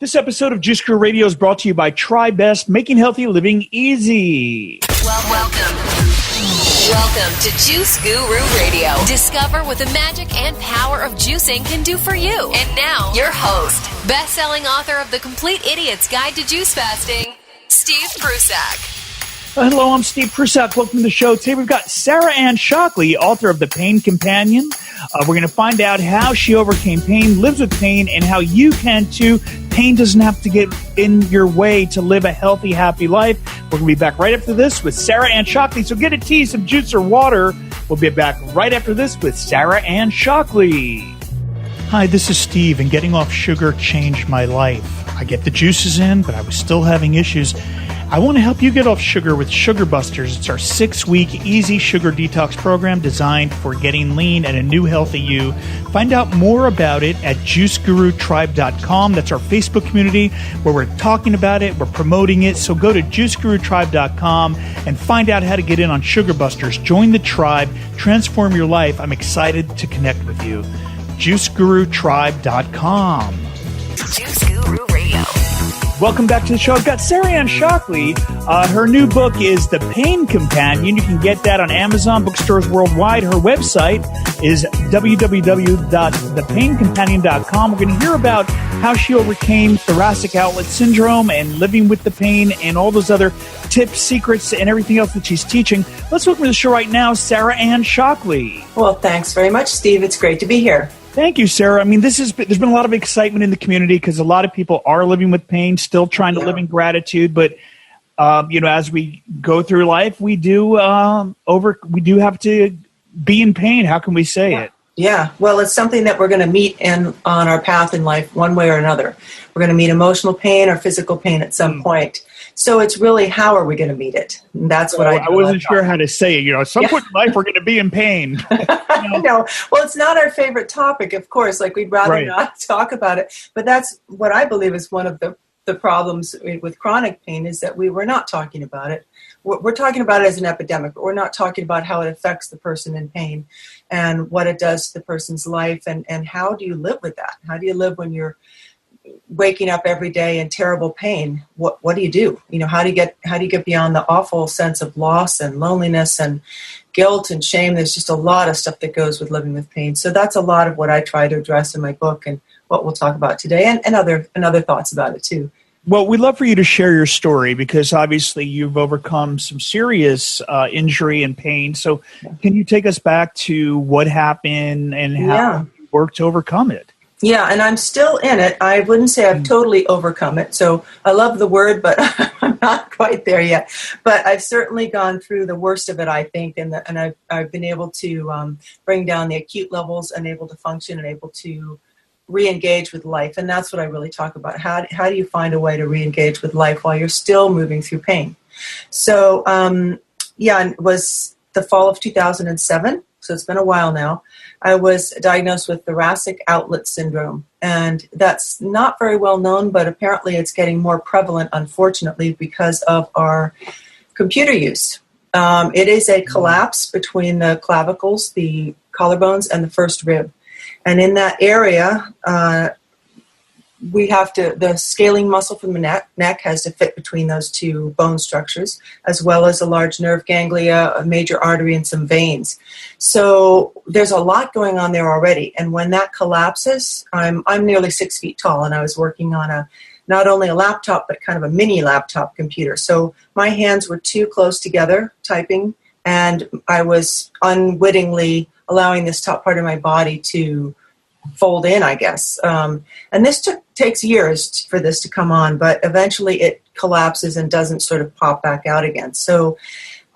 This episode of Juice Guru Radio is brought to you by Try Best, making healthy living easy. Welcome to Juice Guru Radio. Discover what the magic and power of juicing can do for you. And now, your host, best-selling author of The Complete Idiot's Guide to Juice Fasting, Steve Prusak. Hello, I'm Steve Prusak. Welcome to the show. Today we've got Sarah Anne Shockley, author of The Pain Companion. We're going to find out how she overcame pain, lives with pain, and how you can too. Pain doesn't have to get in your way to live a healthy, happy life. We're going to be back right after this with Sarah Anne Shockley. So get a tea, some juice, or water. We'll be back right after this with Sarah Anne Shockley. Hi, this is Steve, and getting off sugar changed my life. I get the juices in, but I was still having issues. I want to help you get off sugar with Sugar Busters. It's our 6-week easy sugar detox program designed for getting lean and a new healthy you. Find out more about it at juicegurutribe.com. That's our Facebook community where we're talking about it, we're promoting it. So go to juicegurutribe.com and find out how to get in on Sugar Busters. Join the tribe, transform your life. I'm excited to connect with you. juicegurutribe.com. Juice Guru Radio. Welcome back to the show. I've got Sarah Anne Shockley. Her new book is The Pain Companion. You can get that on Amazon, bookstores worldwide. Her website is www.thepaincompanion.com. We're going to hear about how she overcame thoracic outlet syndrome and living with the pain and all those other tips, secrets, and everything else that she's teaching. Let's welcome to the show right now, Sarah Anne Shockley. Well, thanks very much, Steve. It's great to be here. Thank you, Sarah. I mean, there's been a lot of excitement in the community because a lot of people are living with pain, still trying to live in gratitude. But as we go through life, we do have to be in pain. How can we say it? Yeah. Well, it's something that we're going to meet on our path in life, one way or another. We're going to meet emotional pain or physical pain at some point. So it's really, how are we going to meet it? And that's what I wasn't sure how to say it. At some point in life, we're going to be in pain. No. Well, it's not our favorite topic, of course. Like, we'd rather not talk about it. But that's what I believe is one of the problems with chronic pain, is that we're not talking about it. We're talking about it as an epidemic, but we're not talking about how it affects the person in pain and what it does to the person's life, and how do you live with that? How do you live when you're waking up every day in terrible pain? What do you do? How do you get beyond the awful sense of loss and loneliness and guilt and shame? There's just a lot of stuff that goes with living with pain. So that's a lot of what I try to address in my book and what we'll talk about today, and other thoughts about it too. Well, we'd love for you to share your story, because obviously you've overcome some serious injury and pain. So can you take us back to what happened and how you worked to overcome it? Yeah, and I'm still in it. I wouldn't say I've totally overcome it. So I love the word, but I'm not quite there yet. But I've certainly gone through the worst of it, I think, and I've been able to bring down the acute levels and able to function and able to re-engage with life. And that's what I really talk about. How do you find a way to re-engage with life while you're still moving through pain? So, it was the fall of 2007. So it's been a while now. I was diagnosed with thoracic outlet syndrome. And that's not very well known, but apparently it's getting more prevalent, unfortunately, because of our computer use. It is a collapse between the clavicles, the collarbones, and the first rib. And in that area, the scaling muscle from the neck has to fit between those two bone structures, as well as a large nerve ganglia, a major artery, and some veins. So there's a lot going on there already. And when that collapses, I'm nearly 6 feet tall, and I was working on not only a laptop, but kind of a mini laptop computer. So my hands were too close together typing, and I was unwittingly allowing this top part of my body to fold in, I guess. And this takes years for this to come on, but eventually it collapses and doesn't sort of pop back out again. So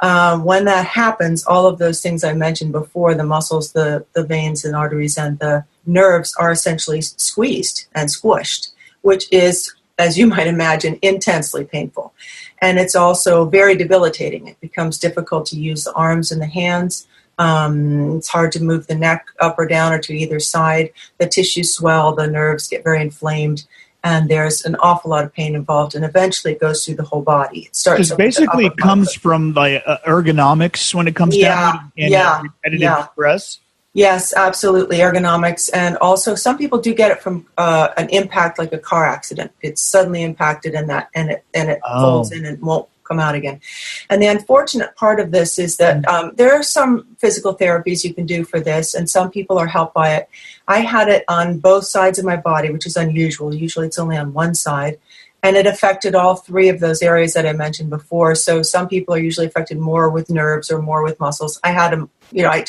when that happens, all of those things I mentioned before, the muscles, the veins and arteries and the nerves, are essentially squeezed and squished, which is, as you might imagine, intensely painful. And it's also very debilitating. It becomes difficult to use the arms and the hands. It's hard to move the neck up or down or to either side. The tissues swell, the nerves get very inflamed, and there's an awful lot of pain involved, and eventually it goes through the whole body. It starts. Because basically it comes from the ergonomics when it comes down and repetitive stress. Yes, absolutely. Ergonomics. And also some people do get it from an impact, like a car accident. It's suddenly impacted and it folds in and won't come out again. And the unfortunate part of this is that there are some physical therapies you can do for this, and some people are helped by it. I had it on both sides of my body, which is unusual. Usually it's only on one side. And it affected all three of those areas that I mentioned before. So some people are usually affected more with nerves or more with muscles. I had them, I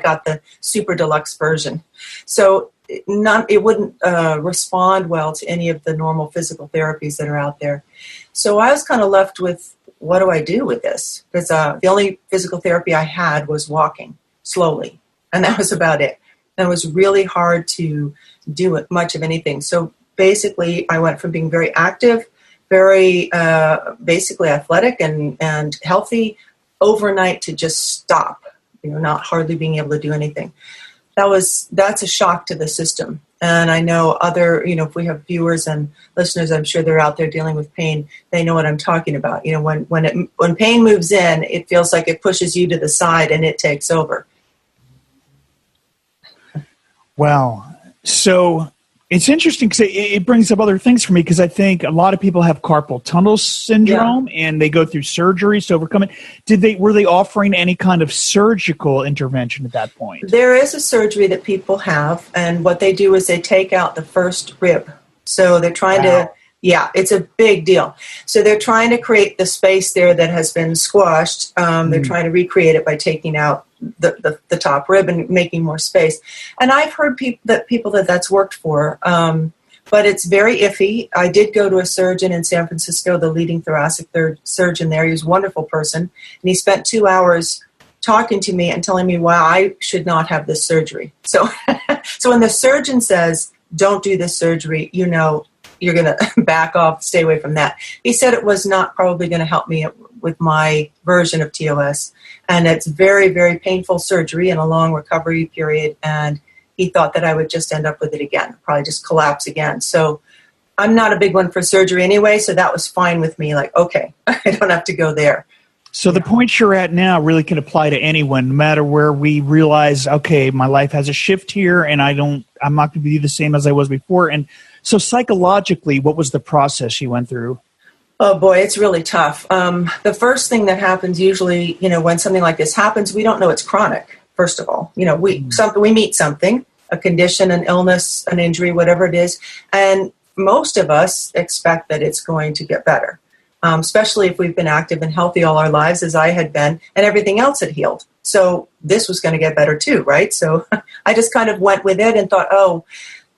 got the super deluxe version. So it wouldn't respond well to any of the normal physical therapies that are out there. So I was kind of left with, what do I do with this? Because the only physical therapy I had was walking slowly. And that was about it. And it was really hard to do much of anything. So basically, I went from being very active, very basically athletic and healthy overnight to just stop, not hardly being able to do anything. That's a shock to the system. And I know if we have viewers and listeners, I'm sure they're out there dealing with pain. They know what I'm talking about. When pain moves in, it feels like it pushes you to the side and it takes over. Wow. So it's interesting because it brings up other things for me, because I think a lot of people have carpal tunnel syndrome and they go through surgeries to overcome it. Were they offering any kind of surgical intervention at that point? There is a surgery that people have, and what they do is they take out the first rib. So they're trying to, it's a big deal. So they're trying to create the space there that has been squashed. They're trying to recreate it by taking out the top rib and making more space. And I've heard people that's worked for, but it's very iffy. I did go to a surgeon in San Francisco, the leading thoracic surgeon there. He was a wonderful person, and he spent 2 hours talking to me and telling me why I should not have this surgery. So when the surgeon says, don't do this surgery, you're going to back off, stay away from that. He said it was not probably going to help me with my version of TOS. And it's very, very painful surgery and a long recovery period. And he thought that I would just end up with it again, probably just collapse again. So I'm not a big one for surgery anyway, so that was fine with me. Like, okay, I don't have to go there. So the point you're at now really can apply to anyone, no matter where we realize, okay, my life has a shift here and I'm not going to be the same as I was before. And so psychologically, what was the process you went through? Oh boy, it's really tough. The first thing that happens usually, when something like this happens, we don't know it's chronic, first of all. We meet something, a condition, an illness, an injury, whatever it is, and most of us expect that it's going to get better, especially if we've been active and healthy all our lives, as I had been, and everything else had healed. So this was going to get better too, right? So I just kind of went with it and thought, oh,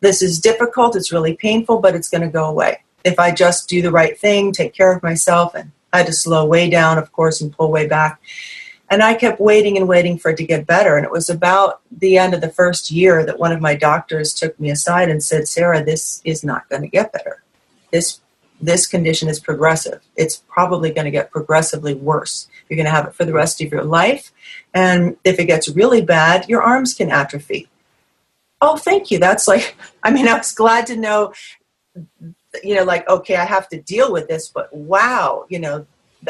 this is difficult, it's really painful, but it's going to go away. If I just do the right thing, take care of myself, and I had to slow way down, of course, and pull way back. And I kept waiting and waiting for it to get better. And it was about the end of the first year that one of my doctors took me aside and said, Sarah, this is not going to get better. This condition is progressive. It's probably going to get progressively worse. You're going to have it for the rest of your life. And if it gets really bad, your arms can atrophy. Oh, thank you. That's I was glad to know, okay, I have to deal with this, but wow,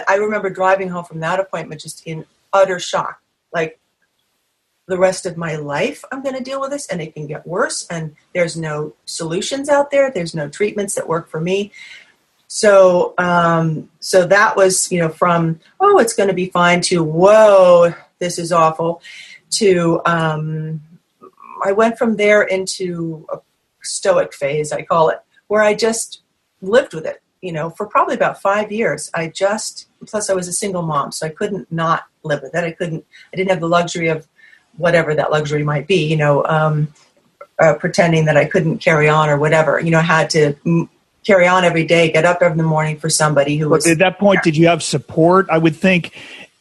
I remember driving home from that appointment just in utter shock. Like, the rest of my life, I'm going to deal with this, and it can get worse, and there's no solutions out there. There's no treatments that work for me. So that was, from, oh, it's going to be fine, to, whoa, this is awful, to, I went from there into a stoic phase, I call it, where I just lived with it, for probably about 5 years. Plus I was a single mom, so I couldn't not live with it. I didn't have the luxury of whatever that luxury might be, pretending that I couldn't carry on or whatever. I had to carry on every day, get up every morning for somebody who was... At that point, did you have support? I would think,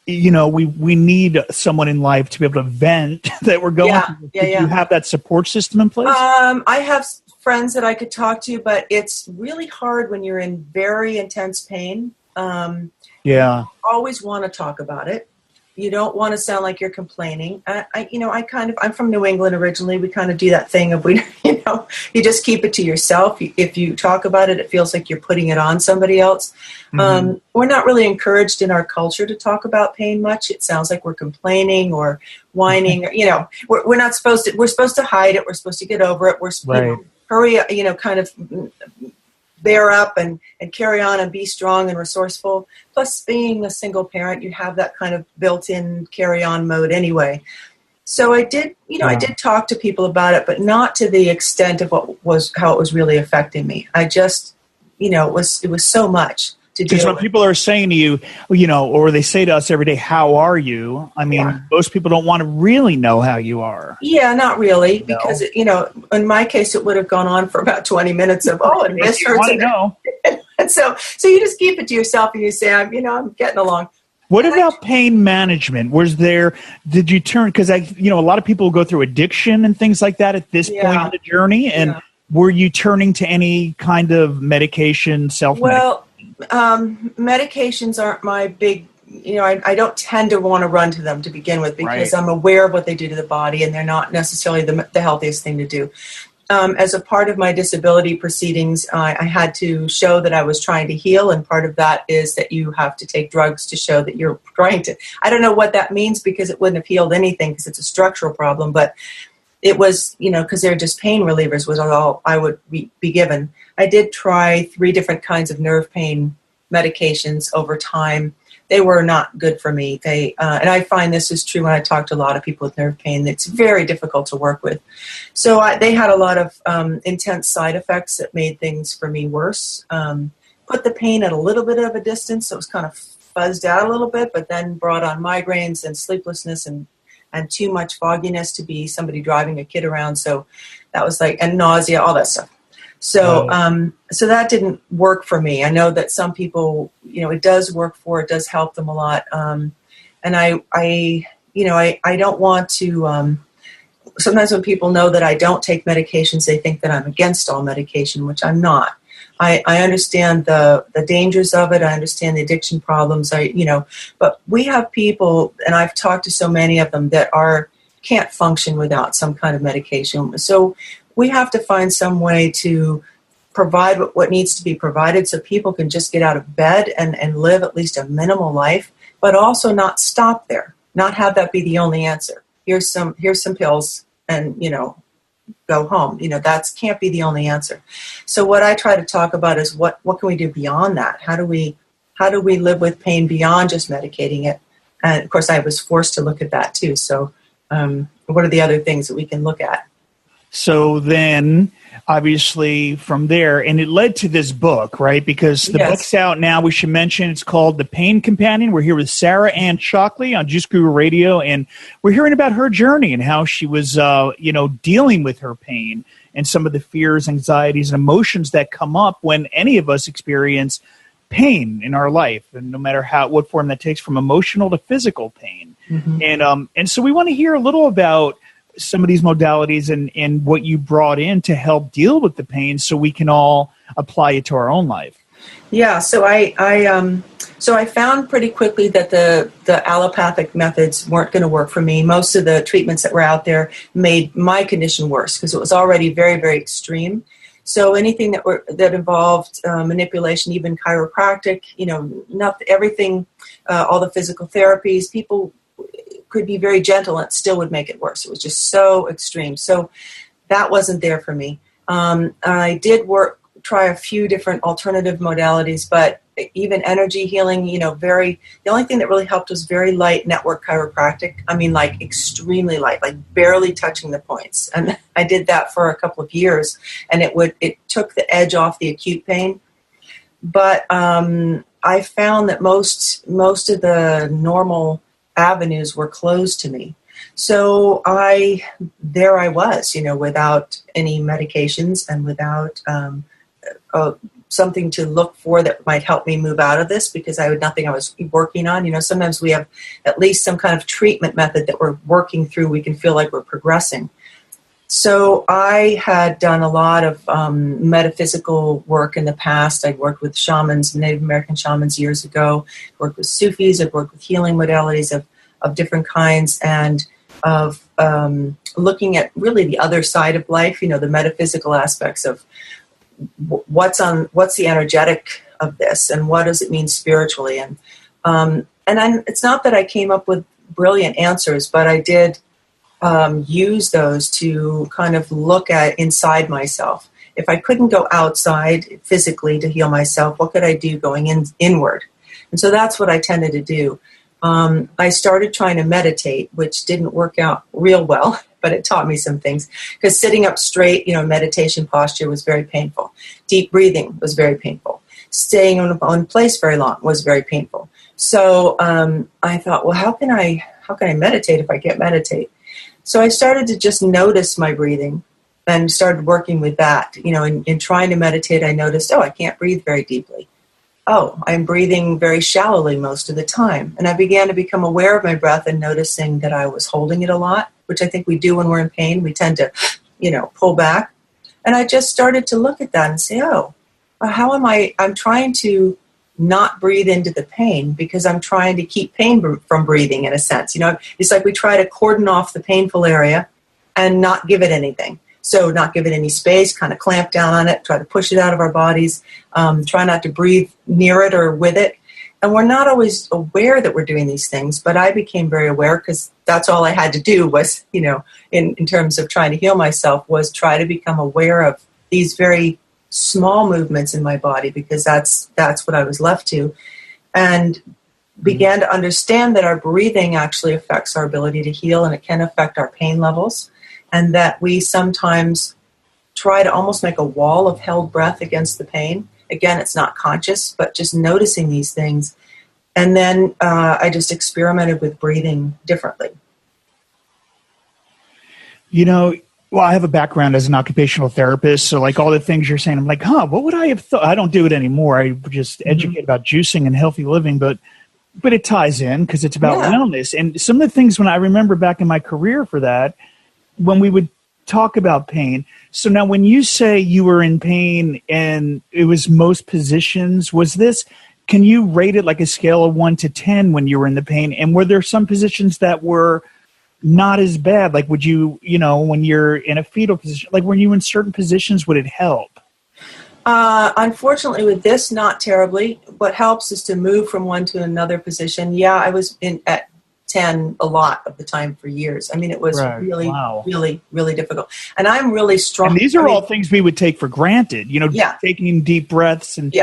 we need someone in life to be able to vent that we're going through. Did you have that support system in place? I have friends that I could talk to, but it's really hard when you're in very intense pain. You always want to talk about it. You don't want to sound like you're complaining. I'm from New England originally. We kind of do that thing of we you just keep it to yourself. If you talk about it, it feels like you're putting it on somebody else. We're not really encouraged in our culture to talk about pain much. It sounds like we're complaining or whining. We're not supposed to. We're supposed to hide it. We're supposed to get over it. We're supposed to hurry. Kind of bear up and carry on and be strong and resourceful. Plus, being a single parent, you have that kind of built-in carry-on mode anyway. So I did talk to people about it, but not to the extent of how it was really affecting me. I just, it was so much to deal with. Because when people are saying to you, or they say to us every day, "How are you?" I mean, most people don't want to really know how you are. Yeah, not really, because in my case, it would have gone on for about 20 minutes of and this hurts. And so you just keep it to yourself, and you say, I'm getting along. What about pain management? Did you turn, because a lot of people go through addiction and things like that at this point in the journey, and were you turning to any kind of medication, self-medication? Well, medications aren't my big, I don't tend to want to run to them to begin with, because I'm aware of what they do to the body, and they're not necessarily the healthiest thing to do. As a part of my disability proceedings, I had to show that I was trying to heal, and part of that is that you have to take drugs to show that you're trying to. I don't know what that means, because it wouldn't have healed anything, because it's a structural problem, but it was, because they're just pain relievers was all I would be given. I did try 3 different kinds of nerve pain medications over time. They were not good for me. And I find this is true when I talk to a lot of people with nerve pain. It's very difficult to work with. So they had a lot of intense side effects that made things for me worse. Put the pain at a little bit of a distance, so it was kind of fuzzed out a little bit, but then brought on migraines and sleeplessness and too much fogginess to be somebody driving a kid around. So that was and nausea, all that stuff. So, so that didn't work for me. I know that some people, it does work it does help them a lot. And I don't want to, sometimes when people know that I don't take medications, they think that I'm against all medication, which I'm not. I understand the dangers of it. I understand the addiction problems. But we have people, and I've talked to so many of them that can't function without some kind of medication. So we have to find some way to provide what needs to be provided, so people can just get out of bed and live at least a minimal life, but also not stop there, not have that be the only answer. Here's some pills, and go home. That can't be the only answer. So what I try to talk about is what can we do beyond that? How do we live with pain beyond just medicating it? And of course, I was forced to look at that too. So what are the other things that we can look at? So then, obviously, from there, and it led to this book, right? Because the book's out now. We should mention it's called The Pain Companion. We're here with Sarah Anne Shockley on Juice Guru Radio, and we're hearing about her journey and how she was, dealing with her pain and some of the fears, anxieties, and emotions that come up when any of us experience pain in our life, and no matter what form that takes, from emotional to physical pain. Mm-hmm. And so we want to hear a little about some of these modalities and what you brought in to help deal with the pain, so we can all apply it to our own life. Yeah, so I found pretty quickly that the allopathic methods weren't going to work for me. Most of the treatments that were out there made my condition worse, because it was already very, very extreme. So anything that involved manipulation, even chiropractic, not everything, all the physical therapies, people could be very gentle and it still would make it worse. It was just so extreme. So that wasn't there for me. I did try a few different alternative modalities, but even energy healing, the only thing that really helped was very light network chiropractic. I mean, extremely light, barely touching the points. And I did that for a couple of years, and it took the edge off the acute pain. But I found that most of the normal avenues were closed to me. So there I was, without any medications and without something to look for that might help me move out of this, because I had nothing I was working on. Sometimes we have at least some kind of treatment method that we're working through. We can feel like we're progressing. So I had done a lot of metaphysical work in the past. I'd worked with shamans, Native American shamans years ago, worked with Sufis, I've worked with healing modalities of different kinds. And of looking at really the other side of life, the metaphysical aspects of what's the energetic of this, and what does it mean spiritually. And it's not that I came up with brilliant answers, but I did use those to kind of look at inside myself. If I couldn't go outside physically to heal myself, what could I do going inward? And so that's what I tended to do. I started trying to meditate, which didn't work out real well, but it taught me some things. Because sitting up straight, meditation posture was very painful. Deep breathing was very painful. Staying in one place very long was very painful. So I thought, well, how can I meditate if I can't meditate? So I started to just notice my breathing and started working with that. In trying to meditate, I noticed, I can't breathe very deeply. I'm breathing very shallowly most of the time. And I began to become aware of my breath and noticing that I was holding it a lot, which I think we do when we're in pain. We tend to, pull back. And I just started to look at that and say, how am I'm trying to not breathe into the pain because I'm trying to keep pain from breathing, in a sense. It's like we try to cordon off the painful area and not give it anything. So not give it any space, kind of clamp down on it, try to push it out of our bodies, try not to breathe near it or with it. And we're not always aware that we're doing these things, but I became very aware because that's all I had to do was, in terms of trying to heal myself, was try to become aware of these very small movements in my body, because that's what I was left to. And began to understand that our breathing actually affects our ability to heal, and it can affect our pain levels. And that we sometimes try to almost make a wall of held breath against the pain. Again, it's not conscious, but just noticing these things. And then I just experimented with breathing differently. Well, I have a background as an occupational therapist, so like all the things you're saying, I'm like, what would I have thought? I don't do it anymore. I just educate about juicing and healthy living, but it ties in because it's about wellness. And some of the things when I remember back in my career for that, when we would talk about pain. So now when you say you were in pain and it was most positions, can you rate it like a scale of 1 to 10 when you were in the pain? And were there some positions that were not as bad? Like would you, when you're in a fetal position, like were you in certain positions, would it help? Unfortunately with this, not terribly. What helps is to move from one to another position. Yeah, I was at 10 a lot of the time for years. I mean, it was really, really difficult. And I'm really strong. And these are all things we would take for granted, taking deep breaths and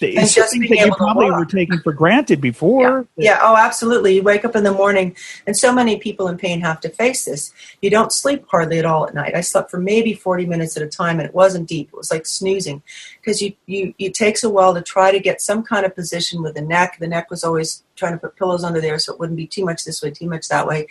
and just things that you probably were taking for granted before. Yeah. Oh, absolutely. You wake up in the morning, and so many people in pain have to face this. You don't sleep hardly at all at night. I slept for maybe 40 minutes at a time, and it wasn't deep. It was like snoozing, because it takes a while to try to get some kind of position with the neck. The neck was always trying to put pillows under there so it wouldn't be too much this way, too much that way,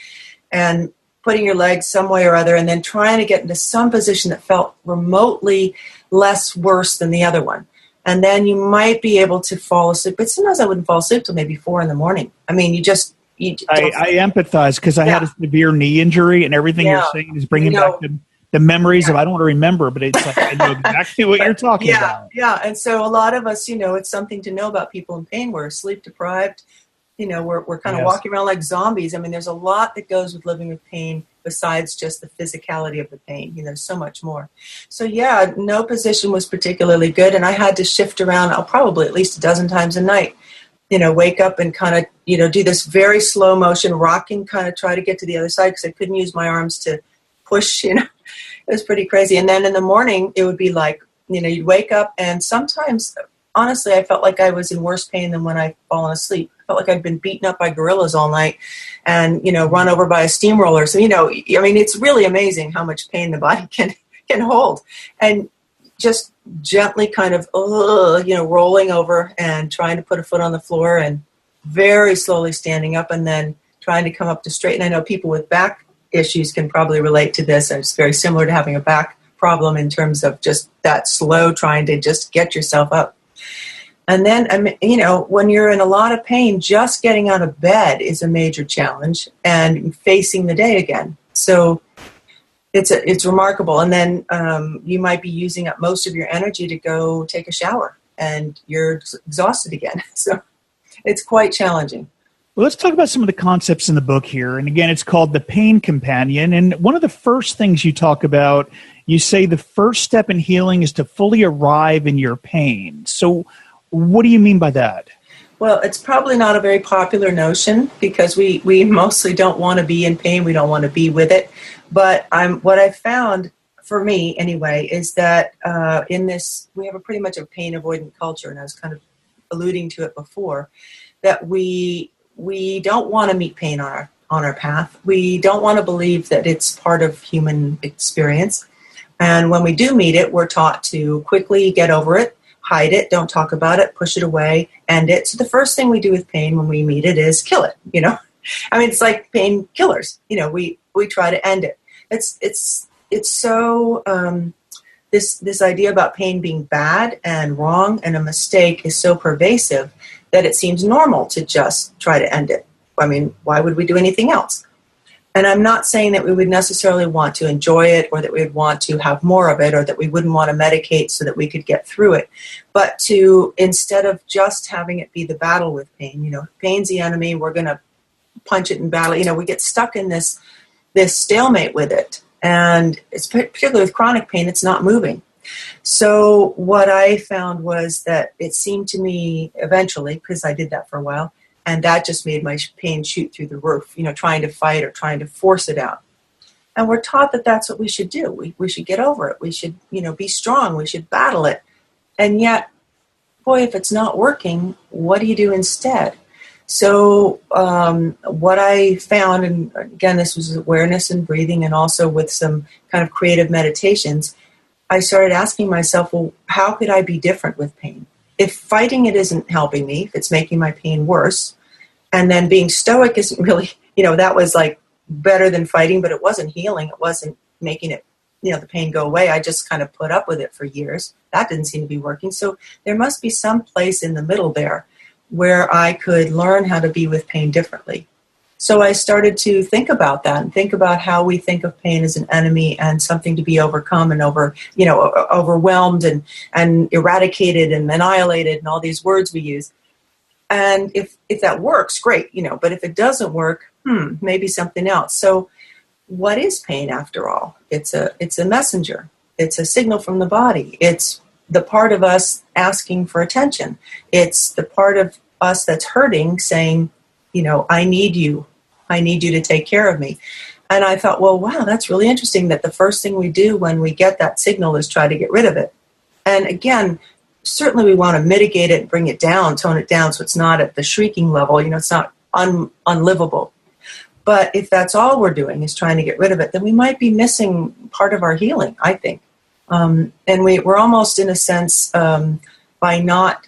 and putting your legs some way or other, and then trying to get into some position that felt remotely less worse than the other one. And then you might be able to fall asleep. But sometimes I wouldn't fall asleep till maybe 4 a.m. I mean, I empathize because I had a severe knee injury, and everything you're saying is bringing back the memories of, I don't want to remember, but it's like I know exactly what you're talking about. Yeah, and so a lot of us, it's something to know about people in pain. We're sleep deprived. We're kind of walking around like zombies. I mean, there's a lot that goes with living with pain besides just the physicality of the pain. There's so much more. So no position was particularly good, and I had to shift around probably at least a dozen times a night. Wake up and kind of, do this very slow motion rocking, kind of try to get to the other side because I couldn't use my arms to push, It was pretty crazy. And then in the morning, it would be like, you'd wake up, and sometimes, honestly, I felt like I was in worse pain than when I'd fallen asleep. I felt like I'd been beaten up by gorillas all night and, run over by a steamroller. So, it's really amazing how much pain the body can hold. And just gently kind of, rolling over and trying to put a foot on the floor and very slowly standing up and then trying to come up to straighten. I know people with back issues can probably relate to this. It's very similar to having a back problem in terms of just that slow trying to just get yourself up. And then, when you're in a lot of pain, just getting out of bed is a major challenge, and facing the day again. So it's remarkable. And then you might be using up most of your energy to go take a shower, and you're exhausted again. So it's quite challenging. Well, let's talk about some of the concepts in the book here. And again, it's called The Pain Companion. And one of the first things you talk about, you say the first step in healing is to fully arrive in your pain. So what do you mean by that? Well, it's probably not a very popular notion because we mostly don't want to be in pain. We don't want to be with it. But what I found, for me anyway, is that in this, we have pretty much a pain avoidant culture, and I was kind of alluding to it before, that we don't want to meet pain on our path. We don't want to believe that it's part of human experience. And when we do meet it, we're taught to quickly get over it, hide it, don't talk about it, push it away, end it. So the first thing we do with pain when we meet it is kill it, I mean, it's like pain killers. We try to end it. It's so, this idea about pain being bad and wrong and a mistake is so pervasive that it seems normal to just try to end it. I mean, why would we do anything else? And I'm not saying that we would necessarily want to enjoy it or that we would want to have more of it or that we wouldn't want to medicate so that we could get through it. But to, instead of just having it be the battle with pain, pain's the enemy, we're going to punch it in battle. We get stuck in this stalemate with it. And it's particularly with chronic pain, it's not moving. So what I found was that it seemed to me eventually, because I did that for a while, and that just made my pain shoot through the roof, trying to fight or trying to force it out. And we're taught that that's what we should do. We should get over it. We should, be strong. We should battle it. And yet, boy, if it's not working, what do you do instead? So what I found, and again, this was awareness and breathing and also with some kind of creative meditations, I started asking myself, well, how could I be different with pain? If fighting it isn't helping me, if it's making my pain worse, and then being stoic isn't really, that was like better than fighting, but it wasn't healing. It wasn't making it, the pain go away. I just kind of put up with it for years. That didn't seem to be working. So there must be some place in the middle there where I could learn how to be with pain differently. So I started to think about that and think about how we think of pain as an enemy and something to be overcome and overwhelmed and eradicated and annihilated and all these words we use. And if that works, great, but if it doesn't work, maybe something else. So what is pain after all? It's a messenger. It's a signal from the body. It's the part of us asking for attention. It's the part of us that's hurting saying, I need you. I need you to take care of me. And I thought, well, wow, that's really interesting that the first thing we do when we get that signal is try to get rid of it. And again, certainly we want to mitigate it, bring it down, tone it down so it's not at the shrieking level, it's not unlivable. But if that's all we're doing is trying to get rid of it, then we might be missing part of our healing, I think. And we're almost in a sense, by not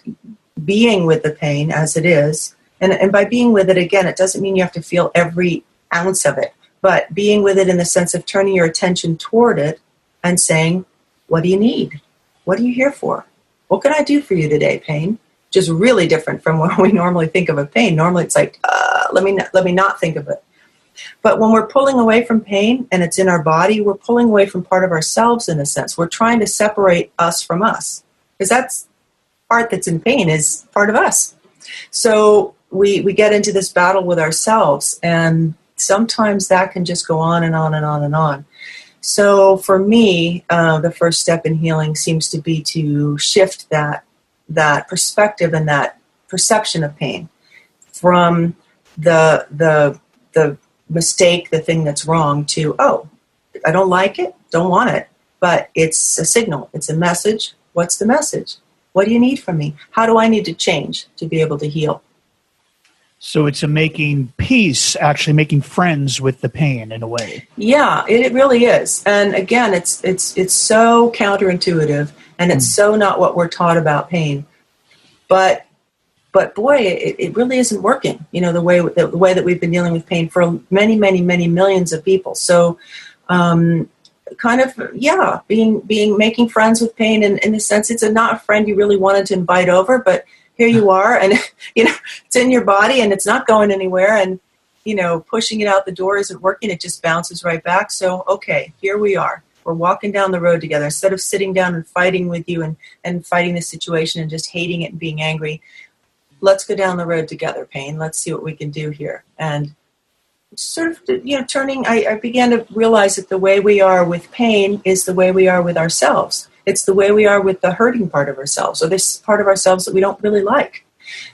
being with the pain as it is, and by being with it, again, it doesn't mean you have to feel every ounce of it, but being with it in the sense of turning your attention toward it and saying, what do you need? What are you here for? What can I do for you today, pain? Just really different from when we normally think of a pain. Normally it's like, let me not think of it. But when we're pulling away from pain and it's in our body, we're pulling away from part of ourselves in a sense. We're trying to separate us from us because that's part that's in pain is part of us. So we get into this battle with ourselves, and sometimes that can just go on and on and on and on. So for me, the first step in healing seems to be to shift that perspective and that perception of pain from the mistake, the thing that's wrong, to, oh, I don't like it, don't want it, but it's a signal, it's a message. What's the message? What do you need from me? How do I need to change to be able to heal? So it's a making peace, actually making friends with the pain in a way. Yeah, it really is. And again, it's so counterintuitive, and it's so not what we're taught about pain. But boy, it really isn't working. The way that we've been dealing with pain for many, many, many millions of people. So, making friends with pain, and in a sense, it's not a friend you really wanted to invite over, but here you are, and it's in your body, and it's not going anywhere, and pushing it out the door isn't working. It just bounces right back. So, okay, here we are. We're walking down the road together. Instead of sitting down and fighting with you and fighting the situation and just hating it and being angry, let's go down the road together, pain. Let's see what we can do here. And sort of, I began to realize that the way we are with pain is the way we are with ourselves. It's the way we are with the hurting part of ourselves, or this part of ourselves that we don't really like.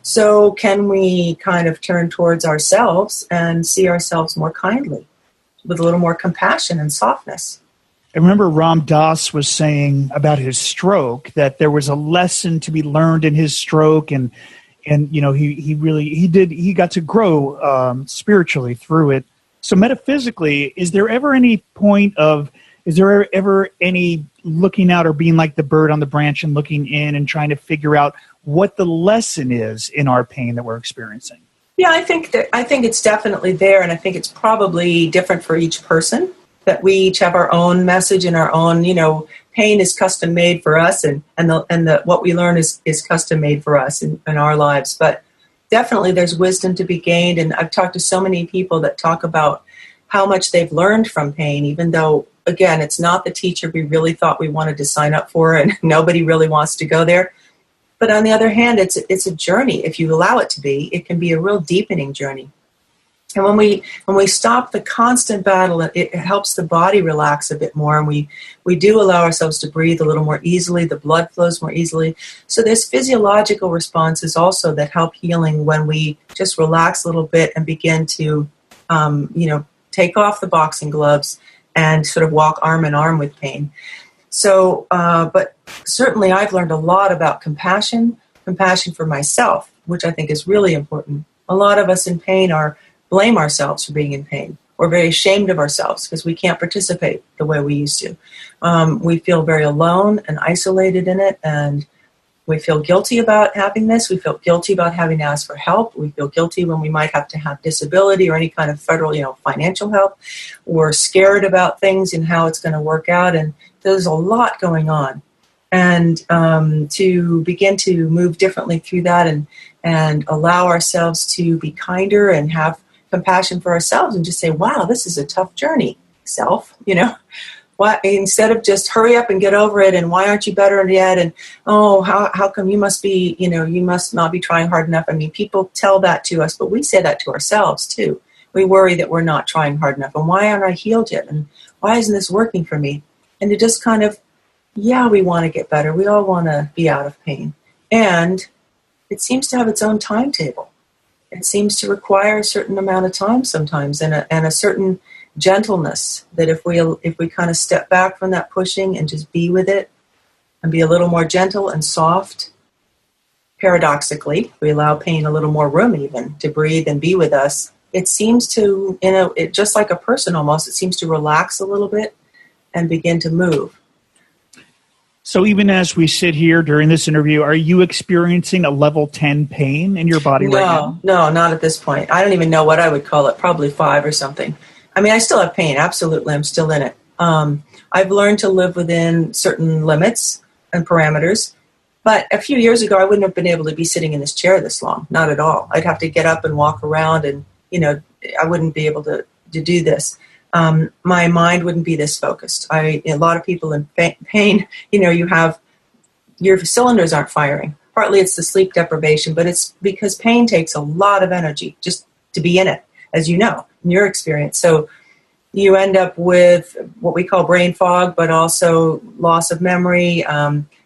So can we kind of turn towards ourselves and see ourselves more kindly, with a little more compassion and softness? I remember Ram Dass was saying about his stroke that there was a lesson to be learned in his stroke, and he got to grow spiritually through it. So metaphysically, is there ever any looking out or being like the bird on the branch and looking in and trying to figure out what the lesson is in our pain that we're experiencing? Yeah, I think it's definitely there, and I think it's probably different for each person, that we each have our own message and our own, pain is custom made for us, and what we learn is custom made for us in our lives. But definitely there's wisdom to be gained, and I've talked to so many people that talk about how much they've learned from pain, even though, again, it's not the teacher we really thought we wanted to sign up for, and nobody really wants to go there. But on the other hand, it's a journey. If you allow it to be, it can be a real deepening journey. And when we stop the constant battle, it helps the body relax a bit more, and we do allow ourselves to breathe a little more easily. The blood flows more easily. So there's physiological responses also that help healing when we just relax a little bit and begin to, take off the boxing gloves and sort of walk arm in arm with pain. So, but certainly I've learned a lot about compassion for myself, which I think is really important. A lot of us in pain blame ourselves for being in pain. We're very ashamed of ourselves because we can't participate the way we used to. We feel very alone and isolated in it, and we feel guilty about having this. We feel guilty about having to ask for help. We feel guilty when we might have to have disability or any kind of federal, financial help. We're scared about things and how it's going to work out, and there's a lot going on. And to begin to move differently through that and allow ourselves to be kinder and have compassion for ourselves and just say, wow, this is a tough journey, self, Why, instead of just hurry up and get over it, and why aren't you better yet, and how come you must be, you must not be trying hard enough. I mean, people tell that to us, but we say that to ourselves too. We worry that we're not trying hard enough, and why aren't I healed yet, and why isn't this working for me? And to just kind of, we want to get better. We all want to be out of pain, and it seems to have its own timetable. It seems to require a certain amount of time sometimes, and a certain gentleness, that if we kind of step back from that pushing and just be with it and be a little more gentle and soft, paradoxically, we allow pain a little more room even to breathe and be with us. It seems to, just like a person almost, it seems to relax a little bit and begin to move. So even as we sit here during this interview, are you experiencing a level 10 pain in your body right now? No, not at this point. I don't even know what I would call it, probably 5 or something. I mean, I still have pain, absolutely. I'm still in it. I've learned to live within certain limits and parameters. But a few years ago, I wouldn't have been able to be sitting in this chair this long, not at all. I'd have to get up and walk around, and, I wouldn't be able to do this. My mind wouldn't be this focused. A lot of people in pain, you have, your cylinders aren't firing. Partly it's the sleep deprivation, but it's because pain takes a lot of energy just to be in it, as you know, in your experience. So you end up with what we call brain fog, but also loss of memory.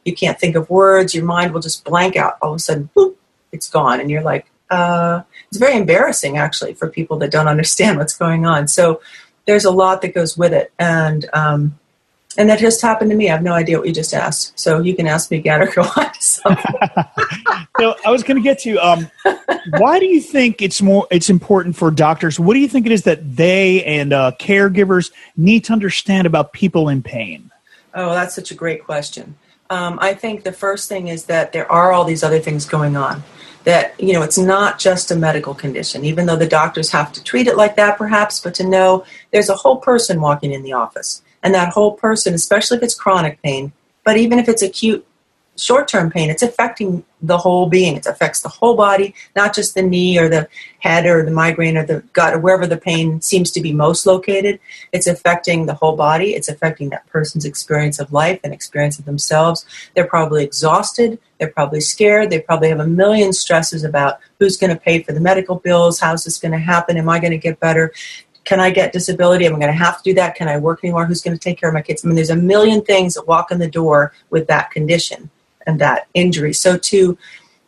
You can't think of words. Your mind will just blank out. All of a sudden, boop, it's gone. And you're like, it's very embarrassing, actually, for people that don't understand what's going on. So there's a lot that goes with it. And that just happened to me. I have no idea what you just asked. So you can ask me again or go on to something. So I was going to get to, why do you think it's important for doctors? What do you think it is that they and caregivers need to understand about people in pain? Oh, that's such a great question. I think the first thing is that there are all these other things going on. That, it's not just a medical condition, even though the doctors have to treat it like that perhaps, but to know there's a whole person walking in the office. And that whole person, especially if it's chronic pain, but even if it's acute short-term pain, it's affecting the whole being. It affects the whole body, not just the knee or the head or the migraine or the gut or wherever the pain seems to be most located. It's affecting the whole body. It's affecting that person's experience of life and experience of themselves. They're probably exhausted. They're probably scared. They probably have a million stresses about who's going to pay for the medical bills. How's this going to happen? Am I going to get better? Can I get disability? Am I going to have to do that? Can I work anymore? Who's going to take care of my kids? I mean, there's a million things that walk in the door with that condition and that injury. So too,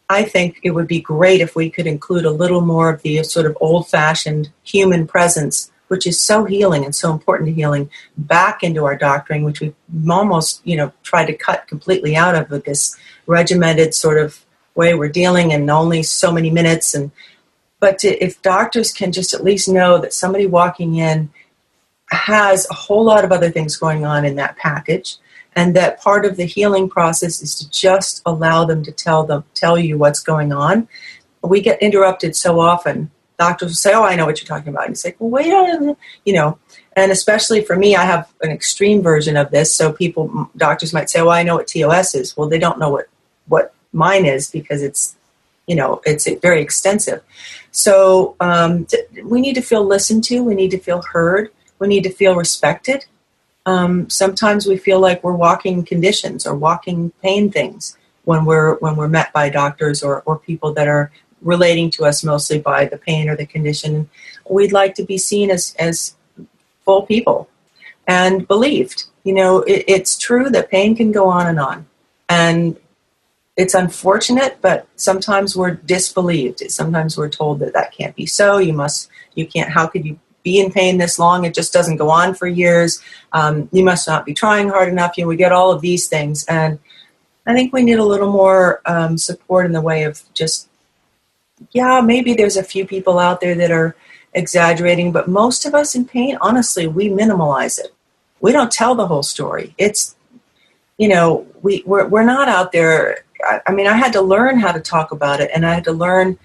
I think it would be great if we could include a little more of the sort of old-fashioned human presence, which is so healing and so important to healing, back into our doctoring, which we've almost, tried to cut completely out of with this regimented sort of way we're dealing in only so many minutes. But if doctors can just at least know that somebody walking in has a whole lot of other things going on in that package, and that part of the healing process is to just allow them to tell you what's going on. We get interrupted so often. Doctors will say, "Oh, I know what you're talking about." And you say, "Well, wait a minute," And especially for me, I have an extreme version of this. So doctors might say, "Well, I know what TOS is." Well, they don't know what mine is because it's very extensive. So we need to feel listened to. We need to feel heard. We need to feel respected. Sometimes we feel like we're walking conditions or walking pain things when we're met by doctors or people that are relating to us mostly by the pain or the condition. We'd like to be seen as full people and believed. It's true that pain can go on. And it's unfortunate, but sometimes we're disbelieved. Sometimes we're told that can't be so. You can't, how could you be in pain this long? It just doesn't go on for years. You must not be trying hard enough. We get all of these things. And I think we need a little more support in the way of just, maybe there's a few people out there that are exaggerating, but most of us in pain, honestly, we minimalize it. We don't tell the whole story. It's, we're not out there. I mean, I had to learn how to talk about it, and I had to learn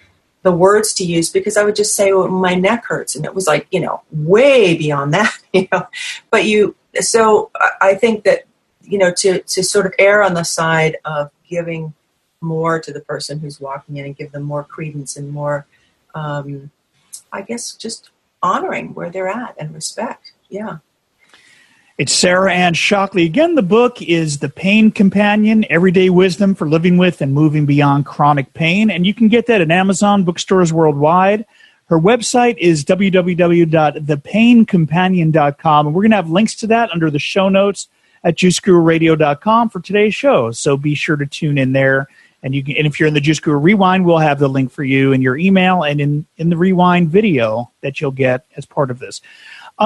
the words to use, because I would just say, well, my neck hurts. And it was like, way beyond that, But so I think that, to sort of err on the side of giving more to the person who's walking in and give them more credence and more, I guess, just honoring where they're at and respect. Yeah. It's Sarah Anne Shockley. Again, the book is The Pain Companion, Everyday Wisdom for Living with and Moving Beyond Chronic Pain. And you can get that at Amazon bookstores worldwide. Her website is www.thepaincompanion.com. And we're going to have links to that under the show notes at juicegururadio.com for today's show. So be sure to tune in there. And if you're in the Juice Guru Rewind, we'll have the link for you in your email and in the Rewind video that you'll get as part of this.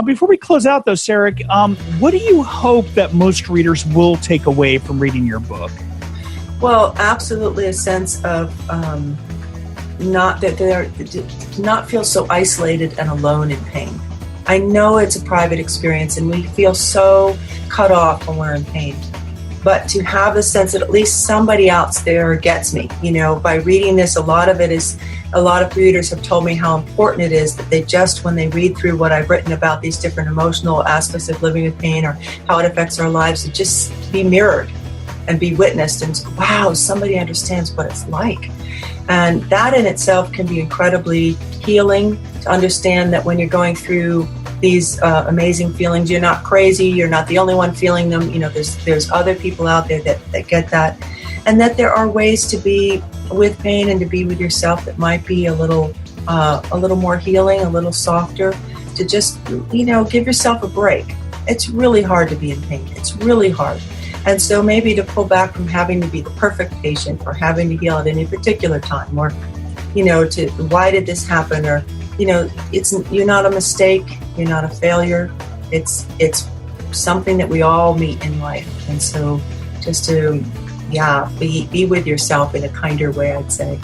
Before we close out, though, Sarah, what do you hope that most readers will take away from reading your book? Well, absolutely a sense of not feel so isolated and alone in pain. I know it's a private experience, and we feel so cut off when we're in pain. But to have the sense that at least somebody else there gets me, by reading this, a lot of readers have told me how important it is that they just, when they read through what I've written about these different emotional aspects of living with pain or how it affects our lives, to just be mirrored and be witnessed and, wow, somebody understands what it's like. And that in itself can be incredibly healing, to understand that when you're going through these amazing feelings, you're not crazy, you're not the only one feeling them. There's other people out there that get that, and that there are ways to be with pain and to be with yourself that might be a little more healing, a little softer, to just give yourself a break. It's really hard to be in pain. It's really hard. And so maybe to pull back from having to be the perfect patient or having to heal at any particular time, or to why did this happen, or you're not a mistake, you're not a failure. It's something that we all meet in life. And so just to be with yourself in a kinder way, I'd say.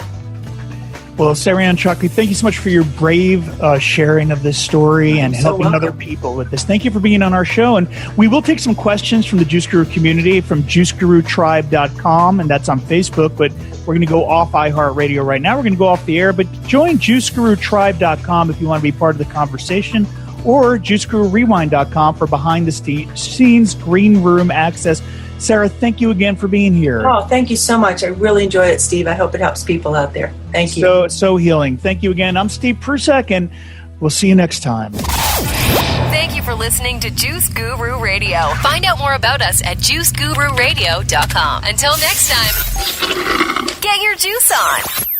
Well, Sarah Anne Shockley, thank you so much for your brave sharing of this story and helping other people with this. Thank you for being on our show. And we will take some questions from the Juice Guru community from juicegurutribe.com, and that's on Facebook. But we're going to go off iHeartRadio right now. We're going to go off the air. But join juicegurutribe.com if you want to be part of the conversation, or juicegururewind.com for behind-the-scenes green room access. Sarah, thank you again for being here. Oh, thank you so much. I really enjoyed it, Steve. I hope it helps people out there. Thank you. So healing. Thank you again. I'm Steve Prusek, and we'll see you next time. Thank you for listening to Juice Guru Radio. Find out more about us at juicegururadio.com. Until next time, get your juice on.